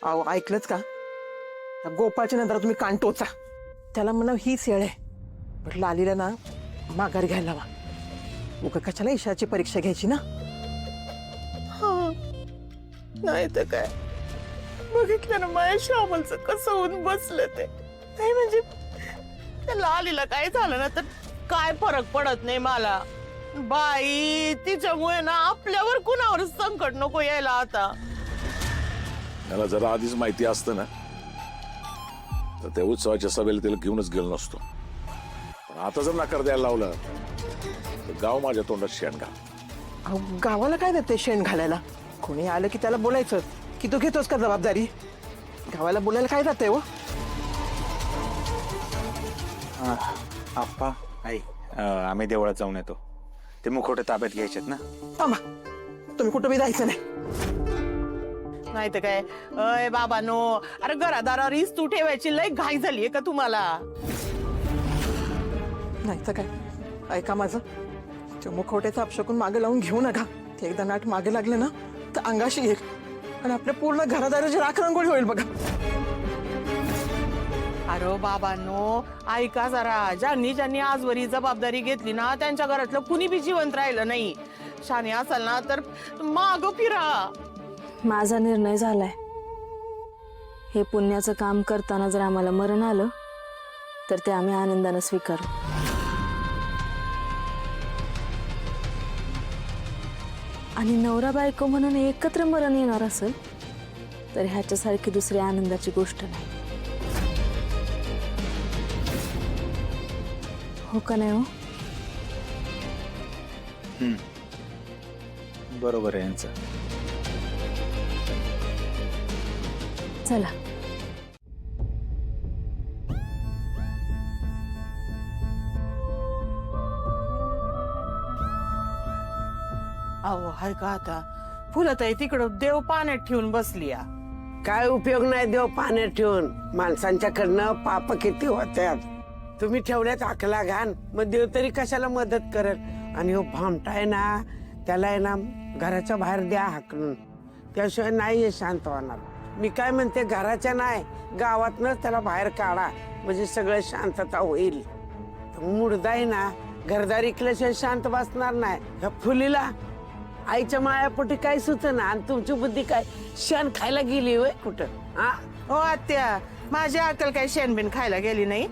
अहो ऐकलंच का? त्या गोपाळच्या नंतर तुम्ही कान टोचा. त्याला म्हणा हीच येळ आहे. म्हटलं आलीला ना माघार घ्यायला हवा. उगा कशाला ईशाची परीक्षा घ्यायची ना. नाही तर काय, बघितलं ना माझ्या श्यामलचं कसं होऊन बसलं ते. नाही म्हणजे त्याला आलीला काय झालं ना तर काय फरक पडत नाही मला. बाई तिच्यामुळे ना आपल्यावर कुणावर संकट नको यायला आता. त्याला जरा आधीच माहिती असतं ना तर त्या उत्सवाच्या सभेला त्याला घेऊनच गेलो नसतो. पण आता जर नकार द्यायला लावला तर गाव माझ्या तोंडात शेण घाल. अहो गावाला काय देते शेण घालायला? कोणी आलं की त्याला बोलायचं की तू घेतोस का जबाबदारी? गावाला बोलायला काय जातंय हो? आप्पा आई आम्ही देवळात जाऊन येतो. ते मुखवटे ताब्यात घ्यायचेत ना. थांबा, तुम्ही कुठं बी जायचं नाही. नाही तर काय, अय बाबानो, अरे घरादारावर इस्तू ठेवायची लय घाई झालीये का तुम्हाला? नाही तर काय, ऐका माझं, ते मुखवट्याचा अपशकून मागे लावून घेऊ नका. ते एकदा नाट मागे लागले ना तर अंगाशी येईल आणि आपल्या पूर्ण घरादाराची राखरंगोळी होईल बघा. अरे बाबांनो ऐका जरा, ज्यांनी ज्यांनी आजवरी जबाबदारी घेतली ना त्यांच्या घरातलं कुणी बी जिवंत राहिलं नाही. शाने असाल ना तर माग फिरा. माझा निर्णय झालाय. हे पुण्याचं काम करताना जर आम्हाला मरण आलं तर ते आम्ही आनंदाने स्वीकारू. आणि नवरा बायको म्हणून एकत्र मरण येणार असेल तर ह्याच्यासारखी दुसरी आनंदाची गोष्ट नाही. हो का नाही हो? बरोबर आहे यांचं. चला. अहो हाय का आता फुलताई तिकडं देव पाण्यात ठेवून बसली या. काय उपयोग नाही देव पाण्यात ठेवून. माणसांच्याकडनं पाप किती होत्यात. तुम्ही ठेवल्यात अकला घाण, मग देव तरी कशाला मदत करेल. आणि हो भामटा आहे ना त्याला आहे ना घराच्या बाहेर द्या हाकलून, त्याशिवाय नाही हे शांत होणार. मी काय म्हणते घराच्या नाही गावातनच त्याला बाहेर काढा म्हणजे सगळं शांतता होईल. मुर्दा आहे ना घरदार इकल्याशिवाय शांत बसणार नाही. ह्या फुलीला आईच्या मायापोटी काय सुचना आणि तुमची बुद्धी काय शेण खायला गेली होय कुठं? हा हो आत्या, माझी अक्कल काय शेणबिन खायला गेली नाही.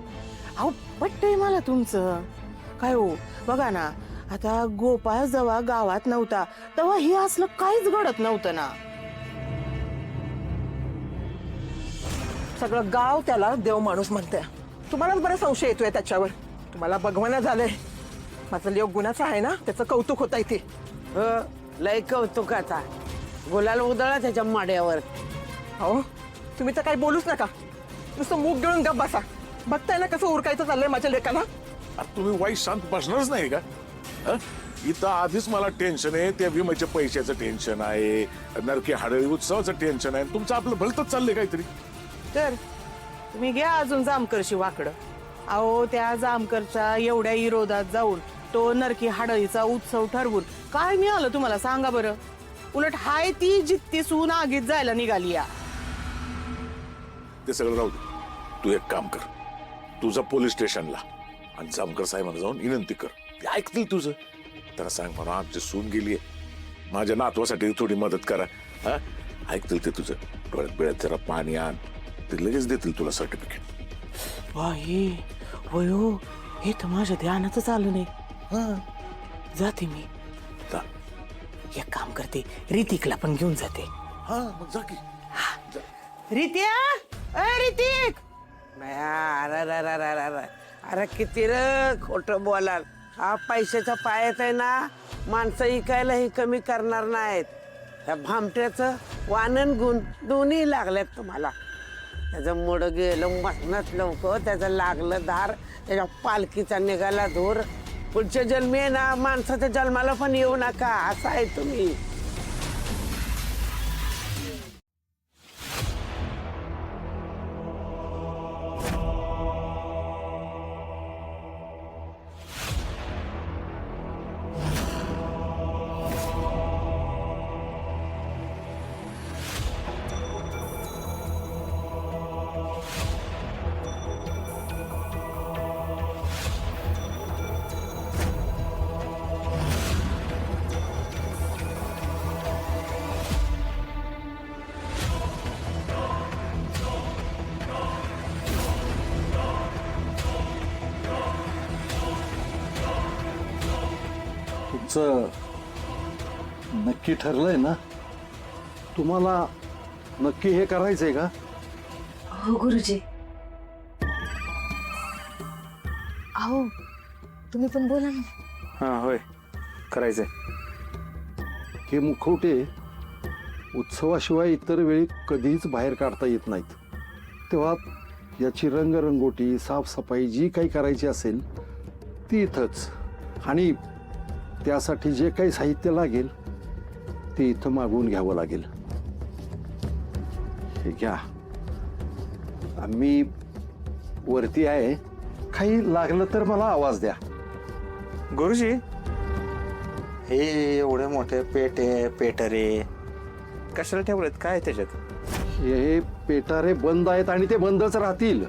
अहो पटतंय मला तुमचं. काय हो बघा ना, आता गोपाळ जेव्हा गावात नव्हता तेव्हा हे असलं काहीच घडत नव्हतं ना. सगळं गाव त्याला देव माणूस म्हणतंय. तुम्हालाच बरा संशय येतोय त्याच्यावर. तुम्हाला बघवाना झालंय. माझं लेव गुन्हाचा आहे ना, त्याचं कौतुक होता इथे. हो लय कौतुकाचा गुलाल उधळा त्याच्या माड्यावर. हो तुम्ही तर काही बोलूच नका, नुसतं मूग गिळून गप बसा. बघताय ना कसं उरकायचं चाललंय माझ्या लेकाला. आता तुम्ही वाईट शांत बसणारच नाही का? हं? इथं आधीच मला टेन्शन आहे. त्या विम्याच्या पैशाचं टेन्शन आहे, नरकी हाडळी उत्सवाचं टेन्शन आहे. तुमचं आपलं भलतच चाललंय काहीतरी. तर तुम्ही घ्या अजून जामकरशी वाकडं. अहो त्या जामकरच्या एवढ्या विरोधात जाऊन तो नरकी हाडळीचा उत्सव ठरवून काय मिळालं तुम्हाला सांगा बरं? उलट हाय ती जित्ती सून आगीत जायला निघाली या. ते सगळं राहू दे. तू एक काम कर, तुझा पोलीस स्टेशनला आणि जामकर साहेबांना जाऊन विनंती कर. ते ऐकतील तुझं. त्याला सांग म्हणा आमची सून गेलीये, माझ्या नातवासाठी थोडी मदत करा. हा ऐकतील ते तुझं. डोळ्यात बिळ्यात जरा पाणी आण, ते लगेच देतील तुला सर्टिफिकेट. बाई होय, हे तर माझ्या ध्यानातच आलं नाही. जाते मी. जा. एक काम करते, ऋतिकला पण घेऊन जाते. हा मग जा की. रित्या, अय ऋतिक. अरे किती र खोट बोलाल. हा पैशाच्या पायात आहे ना, माणसं इकायला ही कमी करणार नाहीत. ह्या भामट्याचं वानन गुण दोन्ही लागल्यात तुम्हाला. त्याचं मुड गेलं मसनच लवकर, त्याचं लागलं धार, त्याच्या पालखीचा निघाला धूर. पुढच्या जन्मी आहे ना माणसाच्या जन्माला पण येऊ नका असं आहे तुम्ही. तुमचं नक्की ठरलंय ना? तुम्हाला नक्की हे करायचंय का? हो गुरुजी. अहो तुम्ही पण बोला ना. हां होय करायचंय. हे मुखवटे उत्सवाशिवाय इतर वेळी कधीच बाहेर काढता येत नाहीत. तेव्हा याची रंगरंगोटी साफसफाई जी काही करायची असेल ती इथंच, आणि त्यासाठी जे काही साहित्य लागेल ते इथं मागवून घ्यावं लागेल. हे घ्या, आम्ही वरती आहे, काही लागलं तर मला आवाज द्या. गुरुजी हे एवढे मोठे पेटे पेटरे कशाला ठेवलेत? काय त्याच्यात? हे पेटारे बंद आहेत आणि ते बंदच राहतील.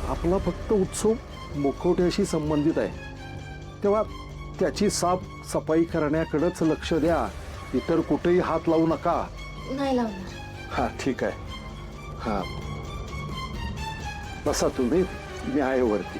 आपला फक्त उत्सव मुखवट्याशी संबंधित आहे, तेव्हा त्याची साफसफाई करण्याकडेच लक्ष द्या. इतर कुठेही हात लावू नका. नाही लावणार. हा ठीक आहे. हा बसा तुम्ही, मी आहे वरती.